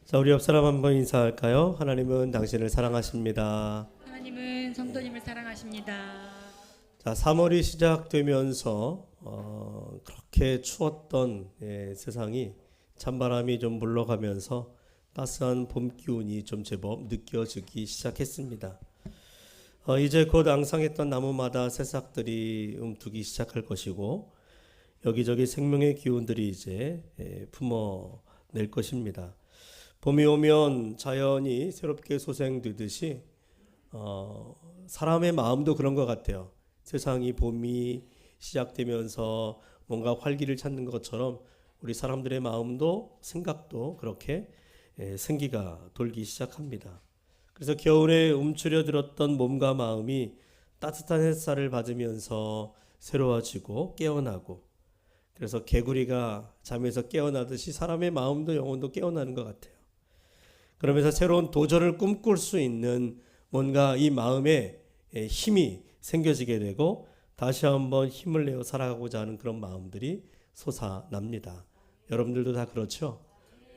자, 우리 옆 사람 한번 인사할까요? 하나님은 당신을 사랑하십니다. 하나님은 성도님을 사랑하십니다. 자, 3월이 시작되면서 그렇게 추웠던 세상이 찬바람이 좀 물러가면서 따스한 봄 기운이 좀 제법 느껴지기 시작했습니다. 이제 곧 앙상했던 나무마다 새싹들이 움트기 시작할 것이고 여기저기 생명의 기운들이 이제 품어낼 것입니다. 봄이 오면 자연이 새롭게 소생되듯이 사람의 마음도 그런 것 같아요. 세상이 봄이 시작되면서 뭔가 활기를 찾는 것처럼 우리 사람들의 마음도 생각도 그렇게 생기가 돌기 시작합니다. 그래서 겨울에 움츠려들었던 몸과 마음이 따뜻한 햇살을 받으면서 새로워지고 깨어나고, 그래서 개구리가 잠에서 깨어나듯이 사람의 마음도 영혼도 깨어나는 것 같아요. 그러면서 새로운 도전을 꿈꿀 수 있는 뭔가 이 마음에 힘이 생겨지게 되고 다시 한번 힘을 내어 살아가고자 하는 그런 마음들이 솟아납니다. 여러분들도 다 그렇죠?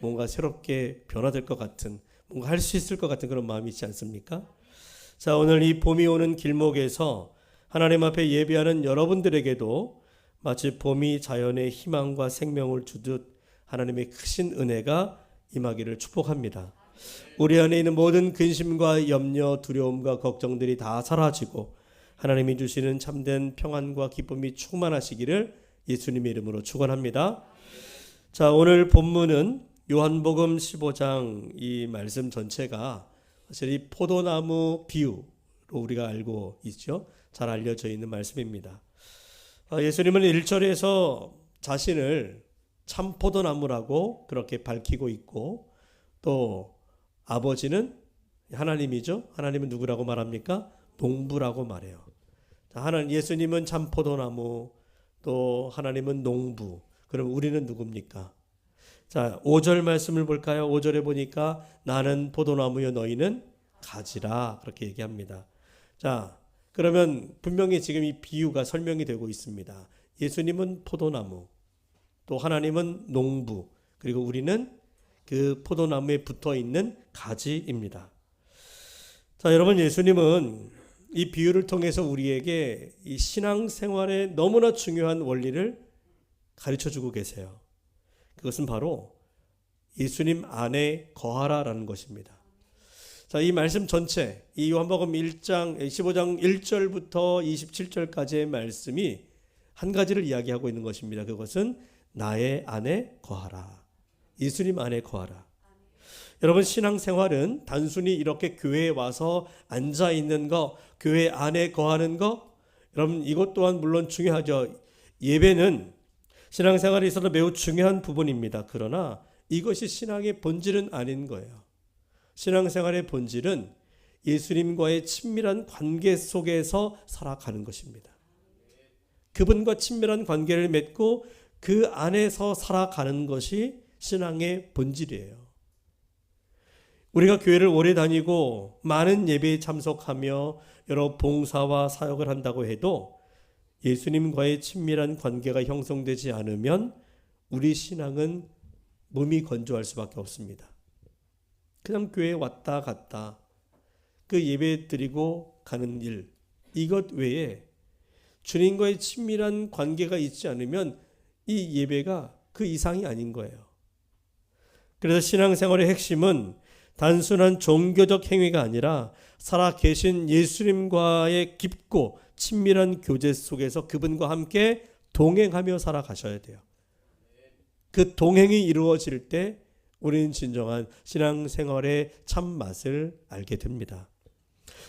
뭔가 새롭게 변화될 것 같은, 뭔가 할 수 있을 것 같은 그런 마음이 있지 않습니까? 자, 오늘 이 봄이 오는 길목에서 하나님 앞에 예배하는 여러분들에게도 마치 봄이 자연의 희망과 생명을 주듯 하나님의 크신 은혜가 임하기를 축복합니다. 우리 안에 있는 모든 근심과 염려, 두려움과 걱정들이 다 사라지고 하나님이 주시는 참된 평안과 기쁨이 충만하시기를 예수님의 이름으로 축원합니다. 자, 오늘 본문은 요한복음 15장 이 말씀 전체가 사실 이 포도나무 비유로 우리가 알고 있죠. 잘 알려져 있는 말씀입니다. 예수님은 1절에서 자신을 참 포도나무라고 그렇게 밝히고 있고, 또 아버지는 하나님이죠. 하나님은 누구라고 말합니까? 농부라고 말해요. 예수님은 참 포도나무, 또 하나님은 농부. 그럼 우리는 누굽니까? 자, 5절 말씀을 볼까요? 5절에 보니까 나는 포도나무요 너희는 가지라, 그렇게 얘기합니다. 자, 그러면 분명히 지금 이 비유가 설명이 되고 있습니다. 예수님은 포도나무, 또 하나님은 농부, 그리고 우리는 그 포도나무에 붙어 있는 가지입니다. 자, 여러분, 예수님은 이 비유를 통해서 우리에게 이 신앙생활에 너무나 중요한 원리를 가르쳐 주고 계세요. 그것은 바로 예수님 안에 거하라라는 것입니다. 자, 이 말씀 전체, 이 요한복음 15장 1절부터 27절까지의 말씀이 한 가지를 이야기하고 있는 것입니다. 그것은 나의 안에 거하라. 예수님 안에 거하라. 여러분, 신앙생활은 단순히 이렇게 교회에 와서 앉아 있는 거, 교회 안에 거하는 거, 여러분 이것 또한 물론 중요하죠. 예배는 신앙생활에 있어서 매우 중요한 부분입니다. 그러나 이것이 신앙의 본질은 아닌 거예요. 신앙생활의 본질은 예수님과의 친밀한 관계 속에서 살아가는 것입니다. 그분과 친밀한 관계를 맺고 그 안에서 살아가는 것이 신앙의 본질이에요. 우리가 교회를 오래 다니고 많은 예배에 참석하며 여러 봉사와 사역을 한다고 해도 예수님과의 친밀한 관계가 형성되지 않으면 우리 신앙은 몸이 건조할 수밖에 없습니다. 그냥 교회에 왔다 갔다 그 예배 드리고 가는 일, 이것 외에 주님과의 친밀한 관계가 있지 않으면 이 예배가 그 이상이 아닌 거예요. 그래서 신앙생활의 핵심은 단순한 종교적 행위가 아니라 살아계신 예수님과의 깊고 친밀한 교제 속에서 그분과 함께 동행하며 살아가셔야 돼요. 그 동행이 이루어질 때 우리는 진정한 신앙생활의 참맛을 알게 됩니다.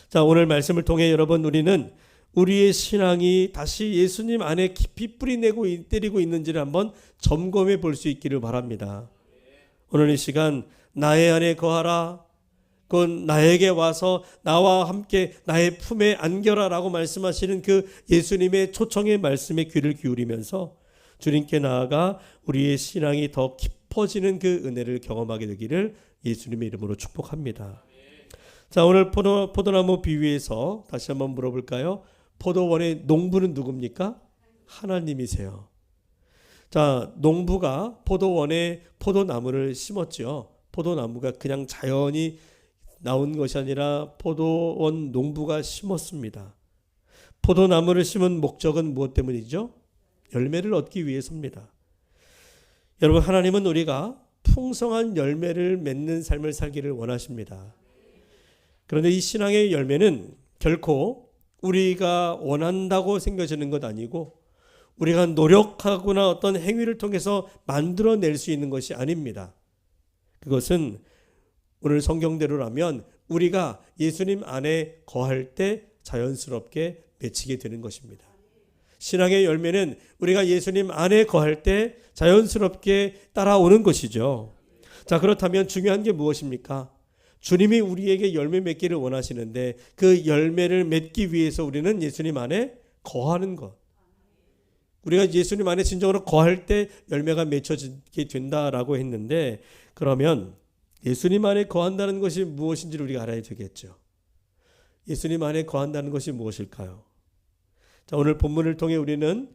자, 오늘 말씀을 통해 여러분, 우리는 우리의 신앙이 다시 예수님 안에 깊이 뿌리내고 때리고 있는지를 한번 점검해 볼 수 있기를 바랍니다. 오늘 이 시간 나의 안에 거하라, 그건 나에게 와서 나와 함께 나의 품에 안겨라라고 말씀하시는 그 예수님의 초청의 말씀에 귀를 기울이면서 주님께 나아가 우리의 신앙이 더 깊어지는 그 은혜를 경험하게 되기를 예수님의 이름으로 축복합니다. 자, 오늘 포도나무 비유에서 다시 한번 물어볼까요? 포도원의 농부는 누굽니까? 하나님이세요. 자, 농부가 포도원에 포도나무를 심었죠. 포도나무가 그냥 자연히 나온 것이 아니라 포도원 농부가 심었습니다. 포도나무를 심은 목적은 무엇 때문이죠? 열매를 얻기 위해서입니다. 여러분, 하나님은 우리가 풍성한 열매를 맺는 삶을 살기를 원하십니다. 그런데 이 신앙의 열매는 결코 우리가 원한다고 생겨지는 것 아니고 우리가 노력하거나 어떤 행위를 통해서 만들어낼 수 있는 것이 아닙니다. 그것은 오늘 성경대로라면 우리가 예수님 안에 거할 때 자연스럽게 맺히게 되는 것입니다. 신앙의 열매는 우리가 예수님 안에 거할 때 자연스럽게 따라오는 것이죠. 자, 그렇다면 중요한 게 무엇입니까? 주님이 우리에게 열매 맺기를 원하시는데 그 열매를 맺기 위해서 우리는 예수님 안에 거하는 것. 우리가 예수님 안에 진정으로 거할 때 열매가 맺혀지게 된다라고 했는데, 그러면 예수님 안에 거한다는 것이 무엇인지를 우리가 알아야 되겠죠. 예수님 안에 거한다는 것이 무엇일까요? 자, 오늘 본문을 통해 우리는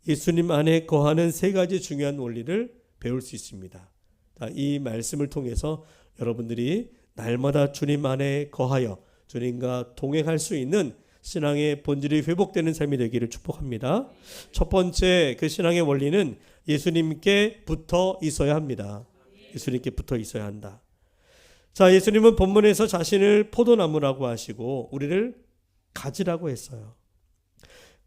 예수님 안에 거하는 세 가지 중요한 원리를 배울 수 있습니다. 자, 이 말씀을 통해서 여러분들이 날마다 주님 안에 거하여 주님과 동행할 수 있는 신앙의 본질이 회복되는 삶이 되기를 축복합니다. 첫 번째 그 신앙의 원리는 예수님께 붙어 있어야 합니다. 예수님께 붙어 있어야 한다. 자, 예수님은 본문에서 자신을 포도나무라고 하시고 우리를 가지라고 했어요.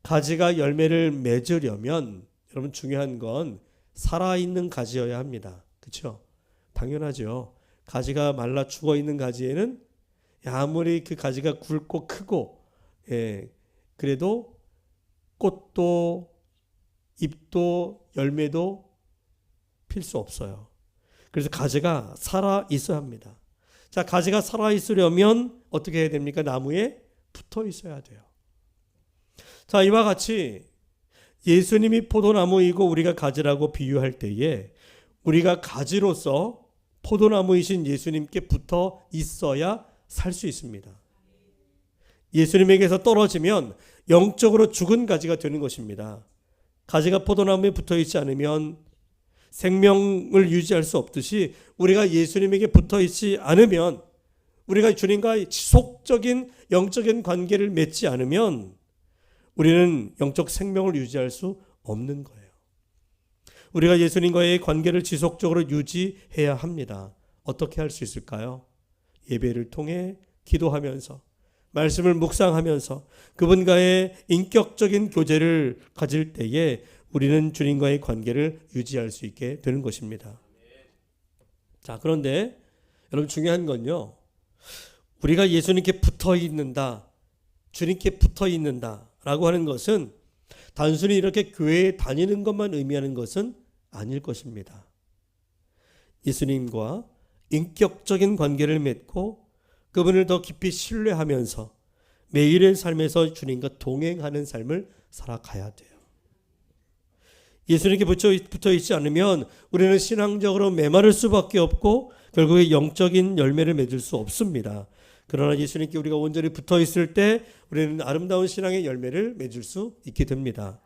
가지가 열매를 맺으려면 여러분 중요한 건 살아있는 가지여야 합니다. 그렇죠? 당연하죠. 가지가 말라 죽어있는 가지에는 아무리 그 가지가 굵고 크고 그래도 꽃도 잎도 열매도 필 수 없어요. 그래서 가지가 살아 있어야 합니다. 자, 가지가 살아 있으려면 어떻게 해야 됩니까? 나무에 붙어 있어야 돼요. 자, 이와 같이 예수님이 포도나무이고 우리가 가지라고 비유할 때에 우리가 가지로서 포도나무이신 예수님께 붙어 있어야 살 수 있습니다. 예수님에게서 떨어지면 영적으로 죽은 가지가 되는 것입니다. 가지가 포도나무에 붙어 있지 않으면 생명을 유지할 수 없듯이 우리가 예수님에게 붙어 있지 않으면, 우리가 주님과 지속적인 영적인 관계를 맺지 않으면 우리는 영적 생명을 유지할 수 없는 거예요. 우리가 예수님과의 관계를 지속적으로 유지해야 합니다. 어떻게 할 수 있을까요? 예배를 통해 기도하면서, 말씀을 묵상하면서 그분과의 인격적인 교제를 가질 때에 우리는 주님과의 관계를 유지할 수 있게 되는 것입니다. 자, 그런데 여러분 중요한 건요, 우리가 예수님께 붙어 있는다, 주님께 붙어 있는다 라고 하는 것은 단순히 이렇게 교회에 다니는 것만 의미하는 것은 아닐 것입니다. 예수님과 인격적인 관계를 맺고 그분을 더 깊이 신뢰하면서 매일의 삶에서 주님과 동행하는 삶을 살아가야 돼요. 예수님께 붙어 있지 않으면 우리는 신앙적으로 메마를 수밖에 없고 결국에 영적인 열매를 맺을 수 없습니다. 그러나 예수님께 우리가 온전히 붙어 있을 때 우리는 아름다운 신앙의 열매를 맺을 수 있게 됩니다.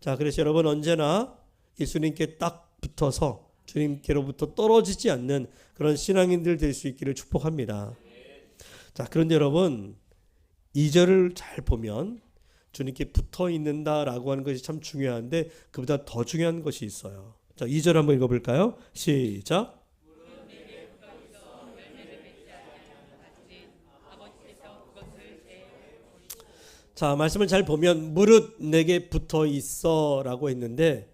자, 그래서 여러분 언제나 예수님께 딱 붙어서 주님께로부터 떨어지지 않는 그런 신앙인들 될 수 있기를 축복합니다. 자, 그런데 여러분 2절을 잘 보면 주님께 붙어 있는다라고 하는 것이 참 중요한데 그보다 더 중요한 것이 있어요. 자, 2절 한번 읽어볼까요? 시작. 자, 말씀을 잘 보면 무릇 내게 붙어 있어 라고 했는데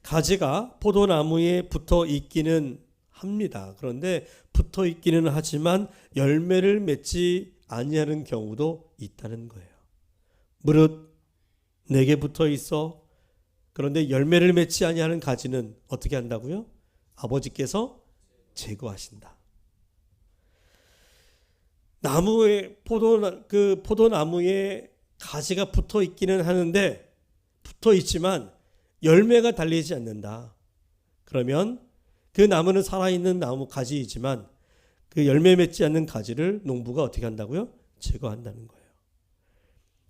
가지가 포도나무에 붙어 있기는 합니다. 그런데 붙어 있기는 하지만 열매를 맺지 아니하는 경우도 있다는 거예요. 무릇 내게 붙어 있어. 그런데 열매를 맺지 아니하는 가지는 어떻게 한다고요? 아버지께서 제거하신다. 나무에 포도나무에 가지가 붙어 있기는 하는데 붙어 있지만 열매가 달리지 않는다. 그러면 그 나무는 살아있는 나무 가지이지만 그 열매 맺지 않는 가지를 농부가 어떻게 한다고요? 제거한다는 거예요.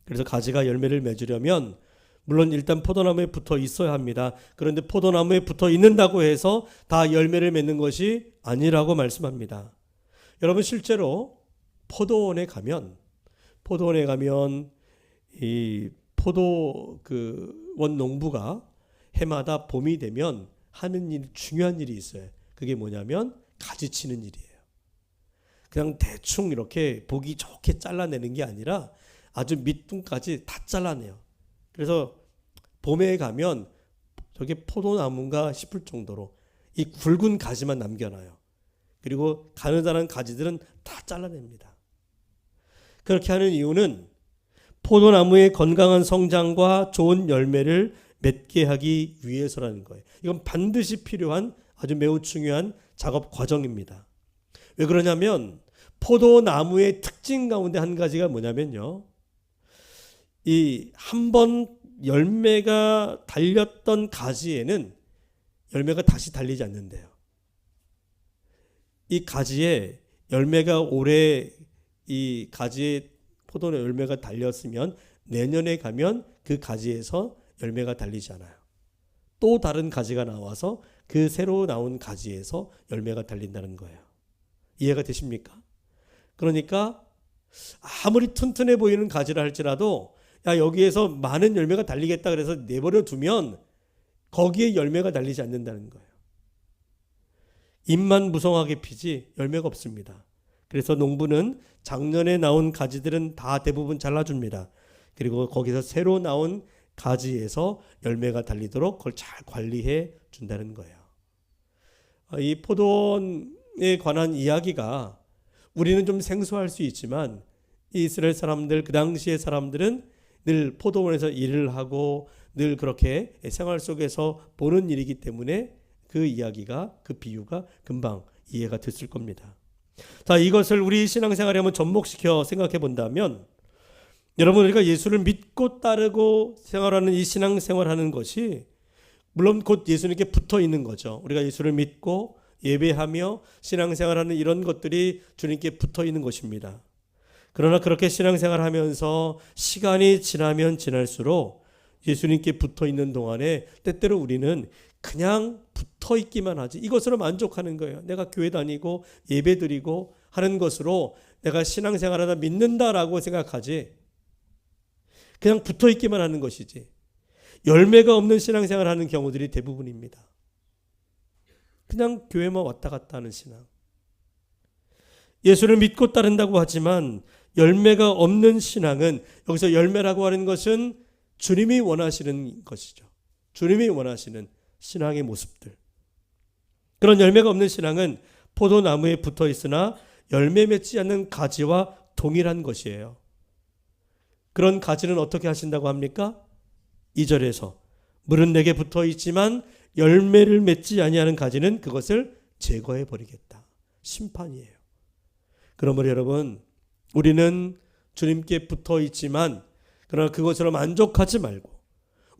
그래서 가지가 열매를 맺으려면 물론 일단 포도나무에 붙어 있어야 합니다. 그런데 포도나무에 붙어 있는다고 해서 다 열매를 맺는 것이 아니라고 말씀합니다. 여러분 실제로 포도원에 가면 이 포도 원 농부가 해마다 봄이 되면 하는 일, 중요한 일이 있어요. 그게 뭐냐면 가지 치는 일이에요. 그냥 대충 이렇게 보기 좋게 잘라내는 게 아니라 아주 밑둥까지 다 잘라내요. 그래서 봄에 가면 저게 포도나무인가 싶을 정도로 이 굵은 가지만 남겨놔요. 그리고 가느다란 가지들은 다 잘라냅니다. 그렇게 하는 이유는 포도나무의 건강한 성장과 좋은 열매를 맺게 하기 위해서라는 거예요. 이건 반드시 필요한 아주 매우 중요한 작업 과정입니다. 왜 그러냐면 포도나무의 특징 가운데 한 가지가 뭐냐면요. 이 한 번 열매가 달렸던 가지에는 열매가 다시 달리지 않는데요. 이 가지에 열매가 오래 이 가지에 포도 열매가 달렸으면 내년에 가면 그 가지에서 열매가 달리지 않아요. 또 다른 가지가 나와서 그 새로 나온 가지에서 열매가 달린다는 거예요. 이해가 되십니까? 그러니까 아무리 튼튼해 보이는 가지라 할지라도 야 여기에서 많은 열매가 달리겠다 그래서 내버려 두면 거기에 열매가 달리지 않는다는 거예요. 잎만 무성하게 피지 열매가 없습니다. 그래서 농부는 작년에 나온 가지들은 다 대부분 잘라줍니다. 그리고 거기서 새로 나온 가지에서 열매가 달리도록 그걸 잘 관리해 준다는 거예요. 이 포도원에 관한 이야기가 우리는 좀 생소할 수 있지만 이스라엘 사람들, 그 당시의 사람들은 늘 포도원에서 일을 하고 늘 그렇게 생활 속에서 보는 일이기 때문에 그 이야기가, 그 비유가 금방 이해가 됐을 겁니다. 자, 이것을 우리 신앙생활에 한번 접목시켜 생각해 본다면 여러분 우리가 예수를 믿고 따르고 생활하는 이 신앙생활하는 것이 물론 곧 예수님께 붙어 있는 거죠. 우리가 예수를 믿고 예배하며 신앙생활하는 이런 것들이 주님께 붙어 있는 것입니다. 그러나 그렇게 신앙생활하면서 시간이 지나면 지날수록 예수님께 붙어 있는 동안에 때때로 우리는 그냥 붙어 있기만 하지 이것으로 만족하는 거예요. 내가 교회 다니고 예배 드리고 하는 것으로 내가 신앙생활하다 믿는다라고 생각하지 그냥 붙어 있기만 하는 것이지 열매가 없는 신앙생활하는 경우들이 대부분입니다. 그냥 교회만 왔다 갔다 하는 신앙. 예수를 믿고 따른다고 하지만 열매가 없는 신앙은 여기서 열매라고 하는 것은 주님이 원하시는 것이죠. 주님이 원하시는 신앙의 모습들. 그런 열매가 없는 신앙은 포도나무에 붙어 있으나 열매 맺지 않는 가지와 동일한 것이에요. 그런 가지는 어떻게 하신다고 합니까? 2절에서 물은 내게 붙어 있지만 열매를 맺지 아니하는 가지는 그것을 제거해 버리겠다. 심판이에요. 그러므로 여러분 우리는 주님께 붙어 있지만 그러나 그것으로 만족하지 말고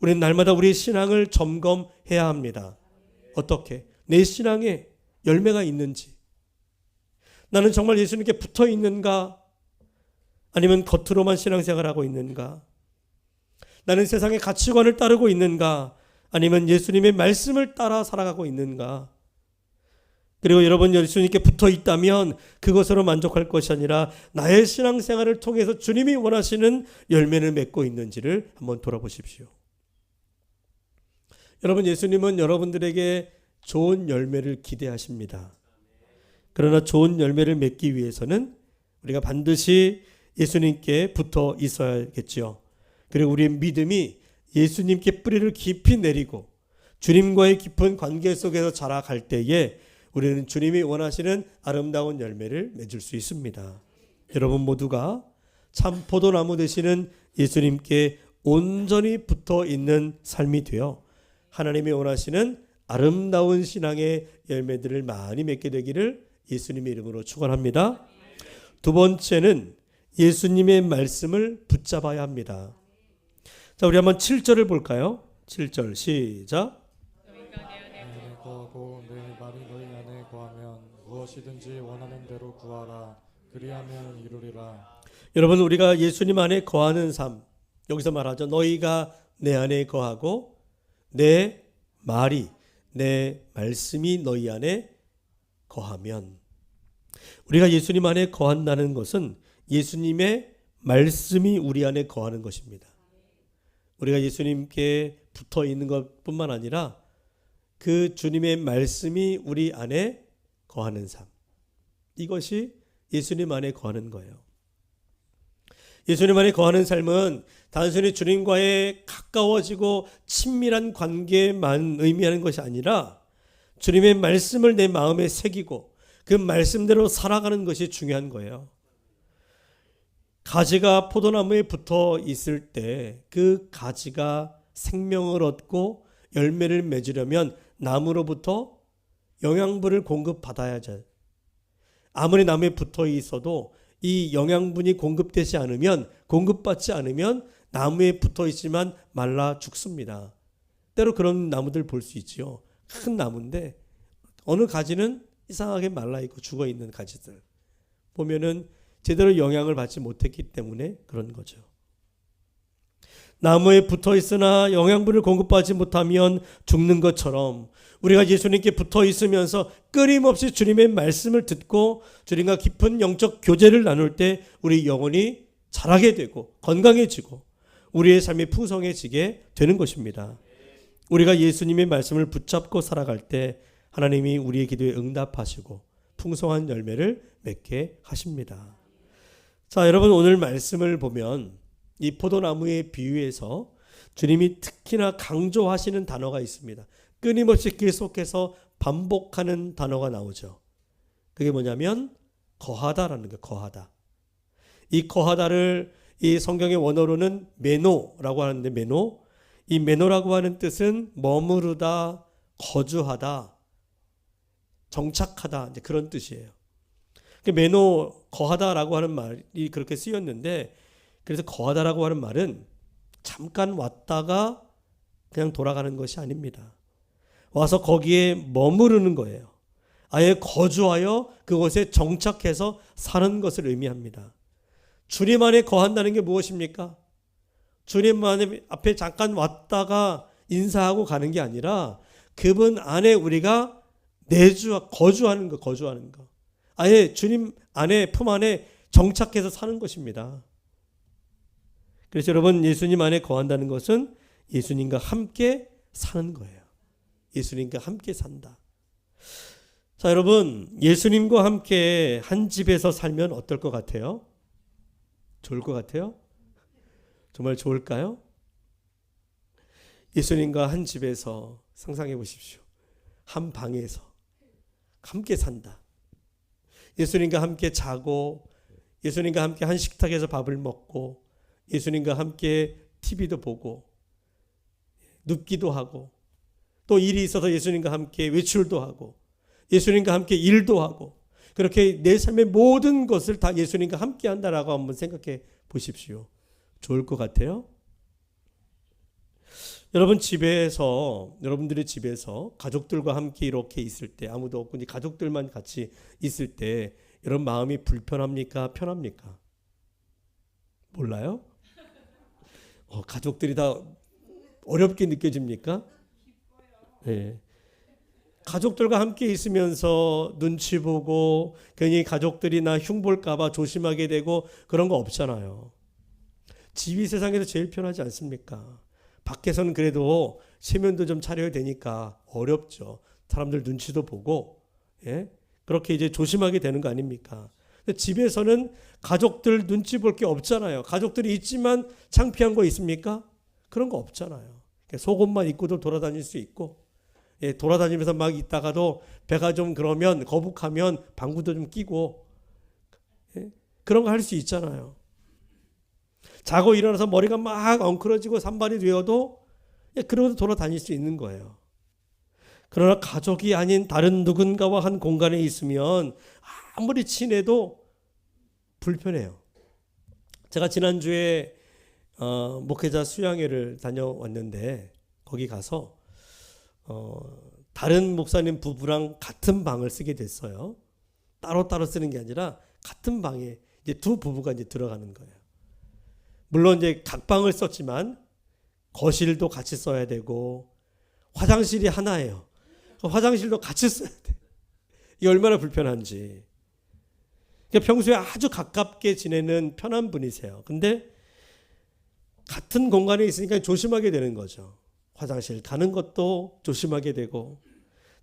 우리는 날마다 우리의 신앙을 점검해야 합니다. 어떻게? 내 신앙에 열매가 있는지 나는 정말 예수님께 붙어 있는가 아니면 겉으로만 신앙생활하고 있는가 나는 세상의 가치관을 따르고 있는가 아니면 예수님의 말씀을 따라 살아가고 있는가 그리고 여러분 예수님께 붙어 있다면 그것으로 만족할 것이 아니라 나의 신앙생활을 통해서 주님이 원하시는 열매를 맺고 있는지를 한번 돌아보십시오. 여러분 예수님은 여러분들에게 좋은 열매를 기대하십니다. 그러나 좋은 열매를 맺기 위해서는 우리가 반드시 예수님께 붙어 있어야겠죠. 그리고 우리의 믿음이 예수님께 뿌리를 깊이 내리고 주님과의 깊은 관계 속에서 자라갈 때에 우리는 주님이 원하시는 아름다운 열매를 맺을 수 있습니다. 여러분 모두가 참 포도나무 되시는 예수님께 온전히 붙어 있는 삶이 되어 하나님이 원하시는 아름다운 신앙의 열매들을 많이 맺게 되기를 예수님의 이름으로 축원합니다. 두 번째는 예수님의 말씀을 붙잡아야 합니다. 자, 우리 한번 7절을 볼까요? 7절 시작. 너희가 내 안에 거하고 내 말이 너희 안에 거하면 무엇이든지 원하는 대로 구하라 그리하면 이루리라. 여러분 우리가 예수님 안에 거하는 삶 여기서 말하죠. 너희가 내 안에 거하고 내 말이 내 말씀이 너희 안에 거하면, 우리가 예수님 안에 거한다는 것은 예수님의 말씀이 우리 안에 거하는 것입니다. 우리가 예수님께 붙어 있는 것뿐만 아니라 그 주님의 말씀이 우리 안에 거하는 삶, 이것이 예수님 안에 거하는 거예요. 예수님 안에 거하는 삶은 단순히 주님과의 가까워지고 친밀한 관계만 의미하는 것이 아니라 주님의 말씀을 내 마음에 새기고 그 말씀대로 살아가는 것이 중요한 거예요. 가지가 포도나무에 붙어 있을 때 그 가지가 생명을 얻고 열매를 맺으려면 나무로부터 영양분을 공급받아야죠. 아무리 나무에 붙어 있어도 이 영양분이 공급받지 않으면 나무에 붙어 있지만 말라 죽습니다. 때로 그런 나무들 볼 수 있지요. 큰 나무인데 어느 가지는 이상하게 말라 있고 죽어 있는 가지들 보면은 제대로 영향을 받지 못했기 때문에 그런 거죠. 나무에 붙어 있으나 영양분을 공급받지 못하면 죽는 것처럼 우리가 예수님께 붙어 있으면서 끊임없이 주님의 말씀을 듣고 주님과 깊은 영적 교제를 나눌 때 우리 영혼이 자라게 되고 건강해지고 우리의 삶이 풍성해지게 되는 것입니다. 우리가 예수님의 말씀을 붙잡고 살아갈 때 하나님이 우리의 기도에 응답하시고 풍성한 열매를 맺게 하십니다. 자, 여러분, 오늘 말씀을 보면 이 포도나무의 비유에서 주님이 특히나 강조하시는 단어가 있습니다. 끊임없이 계속해서 반복하는 단어가 나오죠. 그게 뭐냐면 거하다라는 거예요. 거하다. 이 거하다를 이 성경의 원어로는 메노라고 하는데 이 메노라고 하는 뜻은 머무르다, 거주하다, 정착하다, 이제 그런 뜻이에요. 메노, 거하다라고 하는 말이 그렇게 쓰였는데, 그래서 거하다라고 하는 말은 잠깐 왔다가 그냥 돌아가는 것이 아닙니다. 와서 거기에 머무르는 거예요. 아예 거주하여 그곳에 정착해서 사는 것을 의미합니다. 주님 안에 거한다는 게 무엇입니까? 주님 앞에 잠깐 왔다가 인사하고 가는 게 아니라 그분 안에 우리가 거주하는 거. 아예 주님 안에, 품 안에 정착해서 사는 것입니다. 그래서 여러분, 예수님 안에 거한다는 것은 예수님과 함께 사는 거예요. 예수님과 함께 산다. 자, 여러분, 예수님과 함께 한 집에서 살면 어떨 것 같아요? 좋을 것 같아요? 정말 좋을까요? 예수님과 한 집에서 상상해 보십시오. 한 방에서 함께 산다. 예수님과 함께 자고, 예수님과 함께 한 식탁에서 밥을 먹고, 예수님과 함께 TV도 보고, 눕기도 하고, 또 일이 있어서 예수님과 함께 외출도 하고, 예수님과 함께 일도 하고, 그렇게 내 삶의 모든 것을 다 예수님과 함께 한다라고 한번 생각해 보십시오. 좋을 것 같아요? 여러분들의 집에서 가족들과 함께 이렇게 있을 때, 아무도 없고 가족들만 같이 있을 때 여러분 마음이 불편합니까? 편합니까? 몰라요? 가족들이 다 어렵게 느껴집니까? 네. 가족들과 함께 있으면서 눈치 보고 괜히 가족들이 나 흉볼까 봐 조심하게 되고 그런 거 없잖아요. 집이 세상에서 제일 편하지 않습니까? 밖에서는 그래도 체면도 좀 차려야 되니까 어렵죠. 사람들 눈치도 보고, 예? 그렇게 이제 조심하게 되는 거 아닙니까? 근데 집에서는 가족들 눈치 볼 게 없잖아요. 가족들이 있지만 창피한 거 있습니까? 그런 거 없잖아요. 속옷만 입고도 돌아다닐 수 있고, 예, 돌아다니면서 막 있다가도 배가 좀 그러면 거북하면 방구도 좀 끼고, 예? 그런 거 할 수 있잖아요. 자고 일어나서 머리가 막 엉클어지고 산발이 되어도 그러고도 돌아다닐 수 있는 거예요. 그러나 가족이 아닌 다른 누군가와 한 공간에 있으면 아무리 친해도 불편해요. 제가 지난주에 목회자 수양회를 다녀왔는데 거기 가서 다른 목사님 부부랑 같은 방을 쓰게 됐어요. 따로따로 쓰는 게 아니라 같은 방에 이제 두 부부가 이제 들어가는 거예요. 물론 이제 각 방을 썼지만 거실도 같이 써야 되고 화장실이 하나예요. 화장실도 같이 써야 돼. 이게 얼마나 불편한지. 그러니까 평소에 아주 가깝게 지내는 편한 분이세요. 근데 같은 공간에 있으니까 조심하게 되는 거죠. 화장실 가는 것도 조심하게 되고,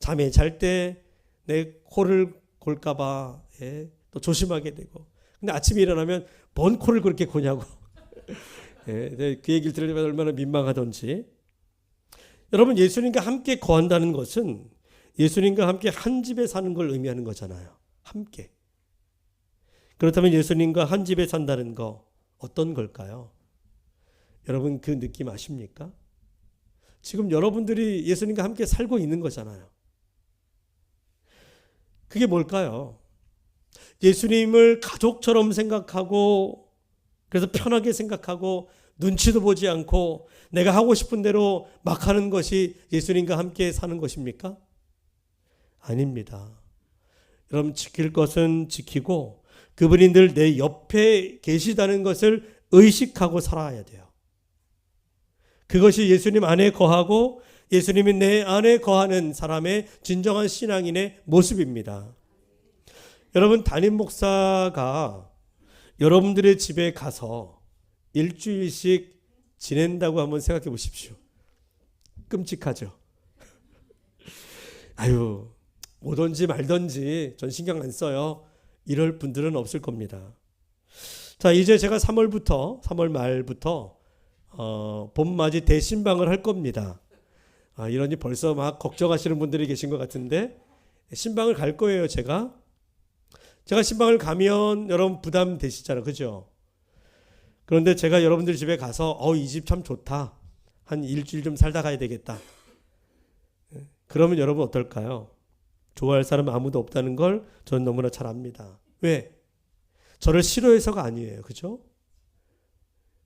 잠에 잘 때 내 코를 골까봐 또 조심하게 되고. 근데 아침에 일어나면 뭔 코를 그렇게 고냐고. 그 얘기를 들으면 얼마나 민망하던지. 여러분, 예수님과 함께 거한다는 것은 예수님과 함께 한 집에 사는 걸 의미하는 거잖아요. 함께. 그렇다면 예수님과 한 집에 산다는 거 어떤 걸까요? 여러분, 그 느낌 아십니까? 지금 여러분들이 예수님과 함께 살고 있는 거잖아요. 그게 뭘까요? 예수님을 가족처럼 생각하고, 그래서 편하게 생각하고, 눈치도 보지 않고 내가 하고 싶은 대로 막 하는 것이 예수님과 함께 사는 것입니까? 아닙니다. 여러분, 지킬 것은 지키고 그분이 늘 내 옆에 계시다는 것을 의식하고 살아야 돼요. 그것이 예수님 안에 거하고 예수님이 내 안에 거하는 사람의 진정한 신앙인의 모습입니다. 여러분, 담임 목사가 여러분들의 집에 가서 일주일씩 지낸다고 한번 생각해 보십시오. 끔찍하죠. 아유, 오던지 말던지 전 신경 안 써요. 이럴 분들은 없을 겁니다. 자, 이제 제가 3월 말부터 봄맞이 대신방을 할 겁니다. 이러니 벌써 막 걱정하시는 분들이 계신 것 같은데, 신방을 갈 거예요. 제가 신방을 가면 여러분 부담 되시잖아요. 그죠? 그런데 제가 여러분들 집에 가서 이 집 참 좋다, 한 일주일 좀 살다 가야 되겠다, 그러면 여러분 어떨까요? 좋아할 사람 아무도 없다는 걸 저는 너무나 잘 압니다. 왜? 저를 싫어해서가 아니에요. 그죠?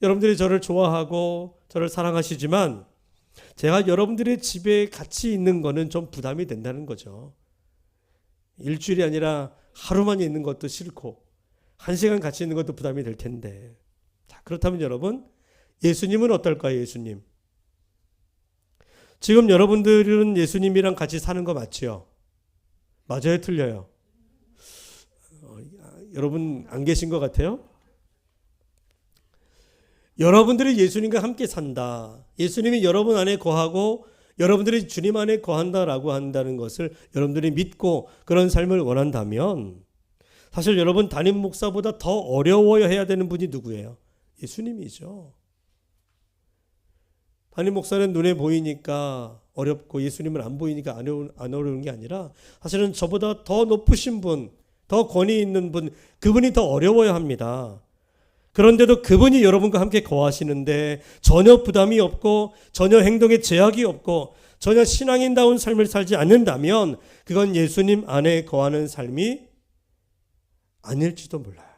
여러분들이 저를 좋아하고 저를 사랑하시지만 제가 여러분들의 집에 같이 있는 거는 좀 부담이 된다는 거죠. 일주일이 아니라 하루만 있는 것도 싫고 1시간 같이 있는 것도 부담이 될 텐데. 자, 그렇다면 여러분, 예수님은 어떨까요? 예수님. 지금 여러분들은 예수님이랑 같이 사는 거 맞지요? 맞아요? 틀려요? 여러분 안 계신 것 같아요? 여러분들이 예수님과 함께 산다, 예수님이 여러분 안에 거하고 여러분들이 주님 안에 거한다라고 한다는 것을 여러분들이 믿고 그런 삶을 원한다면, 사실 여러분 담임 목사보다 더 어려워야 해야 되는 분이 누구예요? 예수님이죠. 담임 목사는 눈에 보이니까 어렵고 예수님은 안 보이니까 안 어려운 게 아니라, 사실은 저보다 더 높으신 분, 더 권위 있는 분, 그분이 더 어려워야 합니다. 그런데도 그분이 여러분과 함께 거하시는데 전혀 부담이 없고 전혀 행동에 제약이 없고 전혀 신앙인다운 삶을 살지 않는다면 그건 예수님 안에 거하는 삶이 아닐지도 몰라요.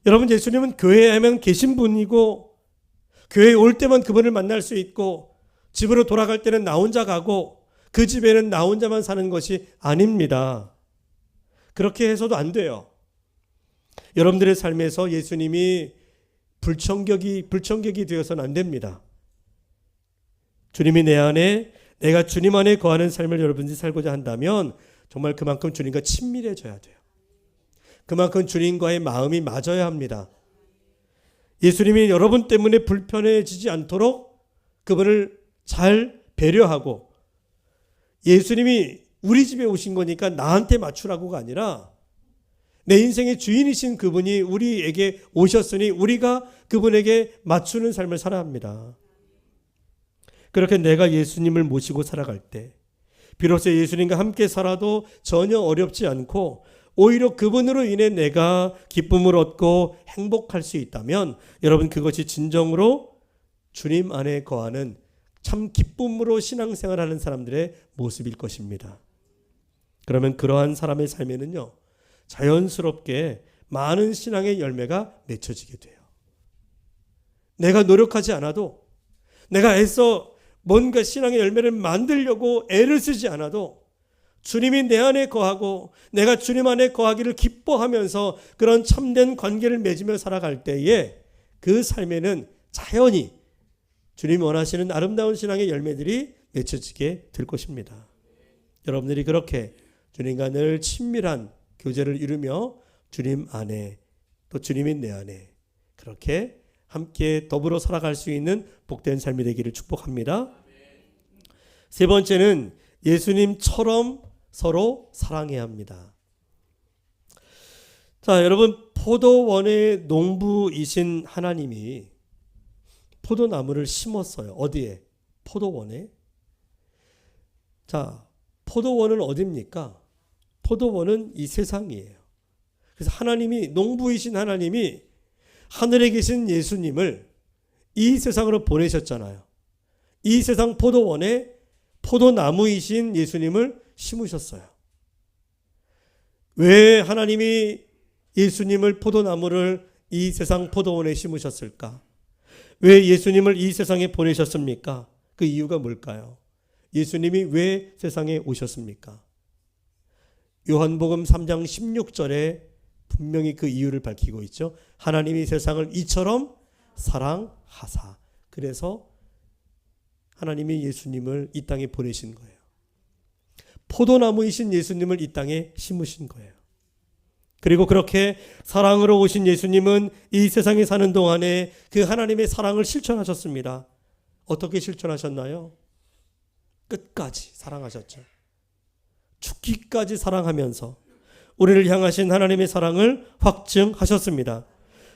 여러분, 예수님은 교회에만 계신 분이고 교회에 올 때만 그분을 만날 수 있고 집으로 돌아갈 때는 나 혼자 가고 그 집에는 나 혼자만 사는 것이 아닙니다. 그렇게 해서도 안 돼요. 여러분들의 삶에서 예수님이 불청객이 되어서는 안 됩니다. 주님이 내 안에, 내가 주님 안에 거하는 삶을 여러분들이 살고자 한다면 정말 그만큼 주님과 친밀해져야 돼요. 그만큼 주님과의 마음이 맞아야 합니다. 예수님이 여러분 때문에 불편해지지 않도록 그분을 잘 배려하고, 예수님이 우리 집에 오신 거니까 나한테 맞추라고가 아니라 내 인생의 주인이신 그분이 우리에게 오셨으니 우리가 그분에게 맞추는 삶을 살아야 합니다. 그렇게 내가 예수님을 모시고 살아갈 때 비로소 예수님과 함께 살아도 전혀 어렵지 않고 오히려 그분으로 인해 내가 기쁨을 얻고 행복할 수 있다면 여러분, 그것이 진정으로 주님 안에 거하는 참 기쁨으로 신앙생활하는 사람들의 모습일 것입니다. 그러면 그러한 사람의 삶에는요, 자연스럽게 많은 신앙의 열매가 맺혀지게 돼요. 내가 노력하지 않아도, 내가 애써 뭔가 신앙의 열매를 만들려고 애를 쓰지 않아도 주님이 내 안에 거하고 내가 주님 안에 거하기를 기뻐하면서 그런 참된 관계를 맺으며 살아갈 때에 그 삶에는 자연히 주님이 원하시는 아름다운 신앙의 열매들이 맺혀지게 될 것입니다. 여러분들이 그렇게 주님과 늘 친밀한 교제를 이루며 주님 안에 또 주님이 내 안에 그렇게 함께 더불어 살아갈 수 있는 복된 삶이 되기를 축복합니다. 세 번째는 예수님처럼 서로 사랑해야 합니다. 자, 여러분, 포도원의 농부이신 하나님이 포도나무를 심었어요. 어디에? 포도원에. 자, 포도원은 어디입니까? 포도원은 이 세상이에요. 그래서 하나님이, 농부이신 하나님이 하늘에 계신 예수님을 이 세상으로 보내셨잖아요. 이 세상 포도원에 포도나무이신 예수님을 심으셨어요. 왜 하나님이 예수님을 포도나무를 이 세상 포도원에 심으셨을까? 왜 예수님을 이 세상에 보내셨습니까? 그 이유가 뭘까요? 예수님이 왜 세상에 오셨습니까? 요한복음 3장 16절에 분명히 그 이유를 밝히고 있죠. 하나님이 세상을 이처럼 사랑하사. 그래서 하나님이 예수님을 이 땅에 보내신 거예요. 포도나무이신 예수님을 이 땅에 심으신 거예요. 그리고 그렇게 사랑으로 오신 예수님은 이 세상에 사는 동안에 그 하나님의 사랑을 실천하셨습니다. 어떻게 실천하셨나요? 끝까지 사랑하셨죠. 죽기까지 사랑하면서 우리를 향하신 하나님의 사랑을 확증하셨습니다.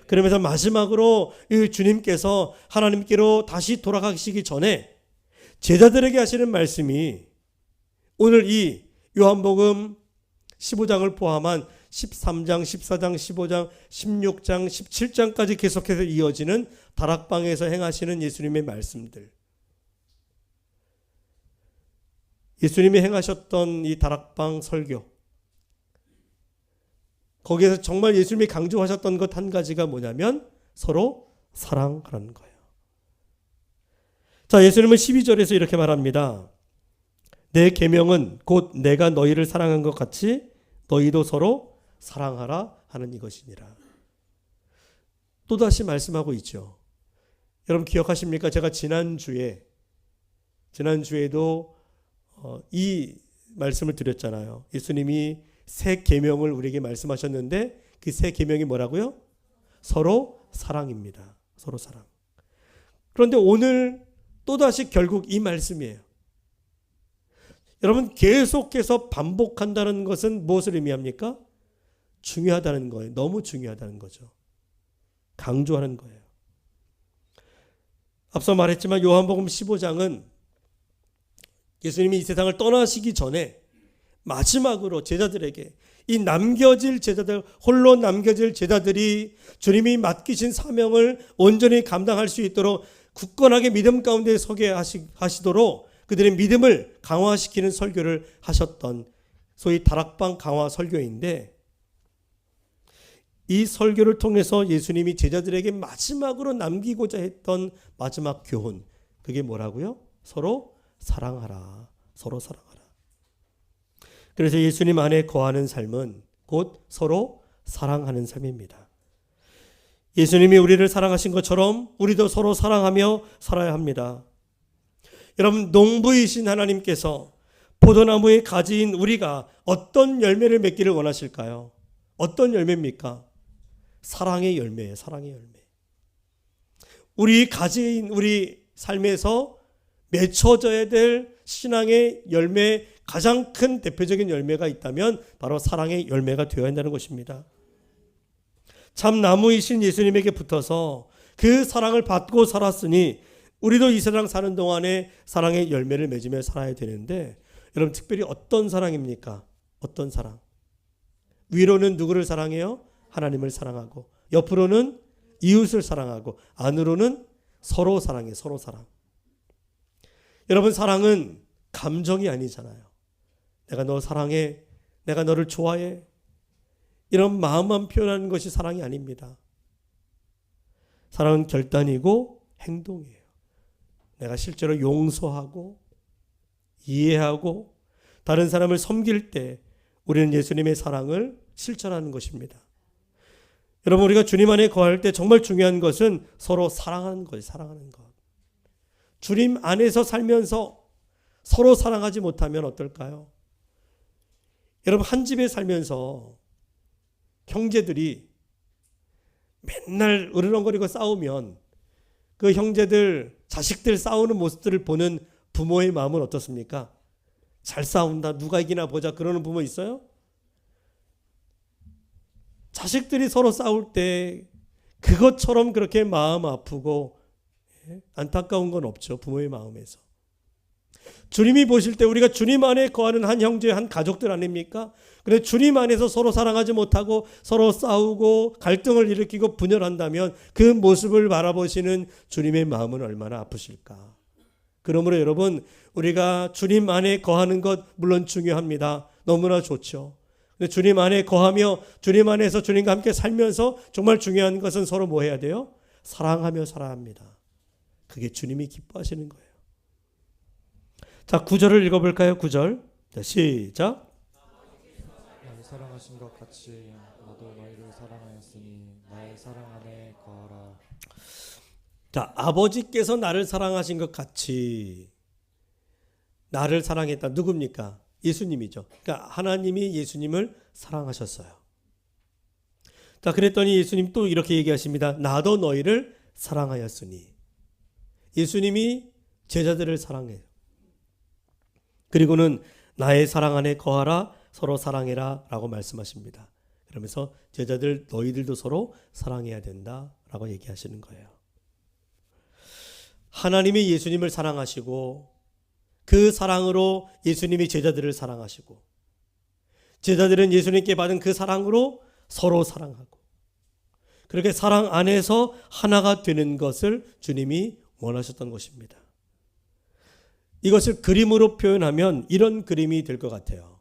그러면서 마지막으로 이 주님께서 하나님께로 다시 돌아가시기 전에 제자들에게 하시는 말씀이 오늘 이 요한복음 15장을 포함한 13장, 14장, 15장, 16장, 17장까지 계속해서 이어지는 다락방에서 행하시는 예수님의 말씀들. 예수님이 행하셨던 이 다락방 설교. 거기에서 정말 예수님이 강조하셨던 것 한 가지가 뭐냐면 서로 사랑하라는 거예요. 자, 예수님은 12절에서 이렇게 말합니다. 내 계명은 곧 내가 너희를 사랑한 것 같이 너희도 서로 사랑하라 하는 이것이니라. 또다시 말씀하고 있죠. 여러분 기억하십니까? 제가 지난주에도 이 말씀을 드렸잖아요. 예수님이 새 계명을 우리에게 말씀하셨는데 그 새 계명이 뭐라고요? 서로 사랑입니다. 서로 사랑. 그런데 오늘 또다시 결국 이 말씀이에요. 여러분 계속해서 반복한다는 것은 무엇을 의미합니까? 중요하다는 거예요. 너무 중요하다는 거죠. 강조하는 거예요. 앞서 말했지만 요한복음 15장은 예수님이 이 세상을 떠나시기 전에 마지막으로 제자들에게 이 남겨질 제자들, 홀로 남겨질 제자들이 주님이 맡기신 사명을 온전히 감당할 수 있도록 굳건하게 믿음 가운데 서게 하시도록 그들의 믿음을 강화시키는 설교를 하셨던 소위 다락방 강화 설교인데, 이 설교를 통해서 예수님이 제자들에게 마지막으로 남기고자 했던 마지막 교훈, 그게 뭐라고요? 서로 사랑하라. 서로 사랑하라. 그래서 예수님 안에 거하는 삶은 곧 서로 사랑하는 삶입니다. 예수님이 우리를 사랑하신 것처럼 우리도 서로 사랑하며 살아야 합니다. 여러분, 농부이신 하나님께서 포도나무의 가지인 우리가 어떤 열매를 맺기를 원하실까요? 어떤 열매입니까? 사랑의 열매예요. 사랑의 열매. 우리 가지인 우리 삶에서 맺혀져야 될 신앙의 열매, 가장 큰 대표적인 열매가 있다면 바로 사랑의 열매가 되어야 한다는 것입니다. 참 나무이신 예수님에게 붙어서 그 사랑을 받고 살았으니 우리도 이 세상 사는 동안에 사랑의 열매를 맺으며 살아야 되는데, 여러분 특별히 어떤 사랑입니까? 어떤 사랑? 위로는 누구를 사랑해요? 하나님을 사랑하고, 옆으로는 이웃을 사랑하고, 안으로는 서로 사랑해. 서로 사랑. 여러분 사랑은 감정이 아니잖아요. 내가 너 사랑해, 내가 너를 좋아해, 이런 마음만 표현하는 것이 사랑이 아닙니다. 사랑은 결단이고 행동이에요. 내가 실제로 용서하고 이해하고 다른 사람을 섬길 때 우리는 예수님의 사랑을 실천하는 것입니다. 여러분, 우리가 주님 안에 거할 때 정말 중요한 것은 서로 사랑하는 거예요. 사랑하는 것. 주님 안에서 살면서 서로 사랑하지 못하면 어떨까요? 여러분 한 집에 살면서 형제들이 맨날 으르렁거리고 싸우면 그 형제들, 자식들 싸우는 모습들을 보는 부모의 마음은 어떻습니까? 잘 싸운다, 누가 이기나 보자 그러는 부모 있어요? 자식들이 서로 싸울 때 그것처럼 그렇게 마음 아프고 안타까운 건 없죠. 부모의 마음에서. 주님이 보실 때 우리가 주님 안에 거하는 한 형제, 한 가족들 아닙니까? 그런데 주님 안에서 서로 사랑하지 못하고 서로 싸우고 갈등을 일으키고 분열한다면 그 모습을 바라보시는 주님의 마음은 얼마나 아프실까? 그러므로 여러분, 우리가 주님 안에 거하는 것 물론 중요합니다. 너무나 좋죠. 근데 주님 안에 거하며 주님 안에서 주님과 함께 살면서 정말 중요한 것은 서로 뭐 해야 돼요? 사랑하며 살아야 합니다. 그게 주님이 기뻐하시는 거예요. 자, 9절을 읽어볼까요? 9절. 자, 시작. 나를 사랑하신 것 같이 나도 너희를 사랑하였으니 나의 사랑 안에 거하라. 자, 아버지께서 나를 사랑하신 것 같이 나를 사랑했다. 누굽니까? 예수님이죠. 그러니까 하나님이 예수님을 사랑하셨어요. 자, 그랬더니 예수님 또 이렇게 얘기하십니다. 나도 너희를 사랑하였으니. 예수님이 제자들을 사랑해요. 그리고는 나의 사랑 안에 거하라, 서로 사랑해라 라고 말씀하십니다. 그러면서 제자들 너희들도 서로 사랑해야 된다 라고 얘기하시는 거예요. 하나님이 예수님을 사랑하시고 그 사랑으로 예수님이 제자들을 사랑하시고 제자들은 예수님께 받은 그 사랑으로 서로 사랑하고 그렇게 사랑 안에서 하나가 되는 것을 주님이 원하셨던 것입니다. 이것을 그림으로 표현하면 이런 그림이 될 것 같아요.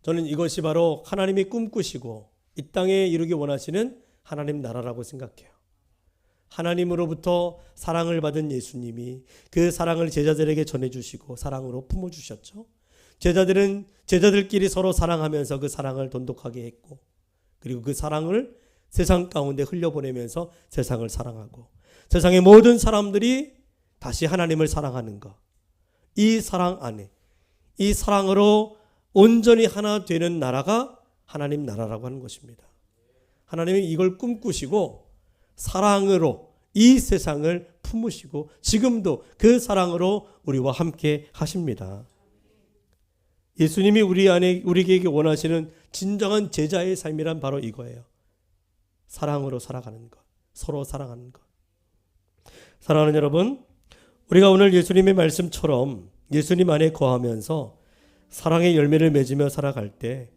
저는 이것이 바로 하나님이 꿈꾸시고 이 땅에 이루기 원하시는 하나님 나라라고 생각해요. 하나님으로부터 사랑을 받은 예수님이 그 사랑을 제자들에게 전해주시고 사랑으로 품어주셨죠. 제자들은 제자들끼리 서로 사랑하면서 그 사랑을 돈독하게 했고 그리고 그 사랑을 세상 가운데 흘려보내면서 세상을 사랑하고 세상의 모든 사람들이 다시 하나님을 사랑하는 것. 이 사랑 안에 이 사랑으로 온전히 하나 되는 나라가 하나님 나라라고 하는 것입니다. 하나님이 이걸 꿈꾸시고 사랑으로 이 세상을 품으시고 지금도 그 사랑으로 우리와 함께 하십니다. 예수님이 우리 안에 우리에게 원하시는 진정한 제자의 삶이란 바로 이거예요. 사랑으로 살아가는 것, 서로 사랑하는 것. 사랑하는 여러분, 우리가 오늘 예수님의 말씀처럼 예수님 안에 거하면서 사랑의 열매를 맺으며 살아갈 때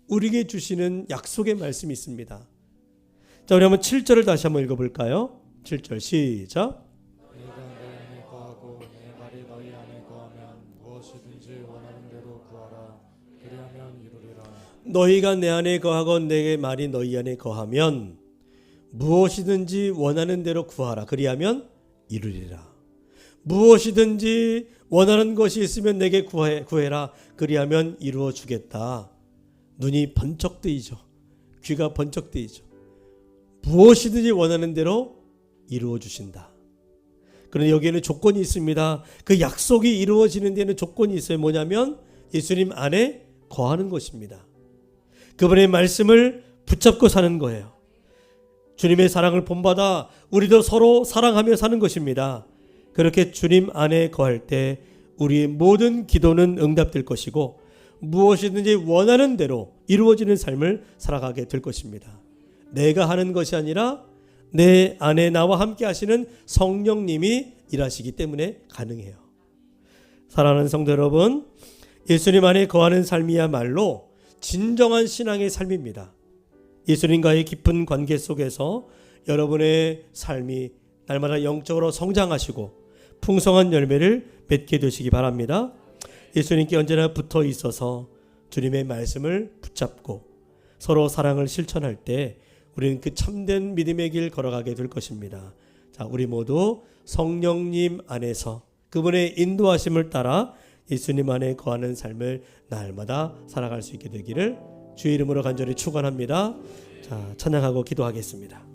우리에게 주시는 약속의 말씀이 있습니다. 자, 우리 한번 7절을 다시 한번 읽어볼까요? 7절 시작. 너희가 내 안에 거하고 내 말이 너희 안에 거하면 무엇이든지 원하는 대로 구하라. 그리하면 이루리라. 너희가 내 안에 거하고 내 말이 너희 안에 거하면 무엇이든지 원하는 대로 구하라. 그리하면 이루리라. 무엇이든지 원하는 것이 있으면 내게 구해라. 그리하면 이루어 주겠다. 눈이 번쩍 뜨이죠. 귀가 번쩍 뜨이죠. 무엇이든지 원하는 대로 이루어 주신다. 그런데 여기에는 조건이 있습니다. 그 약속이 이루어지는 데는 조건이 있어요. 뭐냐면 예수님 안에 거하는 것입니다. 그분의 말씀을 붙잡고 사는 거예요. 주님의 사랑을 본받아 우리도 서로 사랑하며 사는 것입니다. 그렇게 주님 안에 거할 때 우리의 모든 기도는 응답될 것이고 무엇이든지 원하는 대로 이루어지는 삶을 살아가게 될 것입니다. 내가 하는 것이 아니라 내 안에 나와 함께 하시는 성령님이 일하시기 때문에 가능해요. 사랑하는 성도 여러분, 예수님 안에 거하는 삶이야말로 진정한 신앙의 삶입니다. 예수님과의 깊은 관계 속에서 여러분의 삶이 날마다 영적으로 성장하시고 풍성한 열매를 맺게 되시기 바랍니다. 예수님께 언제나 붙어 있어서 주님의 말씀을 붙잡고 서로 사랑을 실천할 때 우리는 그 참된 믿음의 길 걸어가게 될 것입니다. 자, 우리 모두 성령님 안에서 그분의 인도하심을 따라 예수님 안에 거하는 삶을 날마다 살아갈 수 있게 되기를 주의 이름으로 간절히 축원합니다. 자, 찬양하고 기도하겠습니다.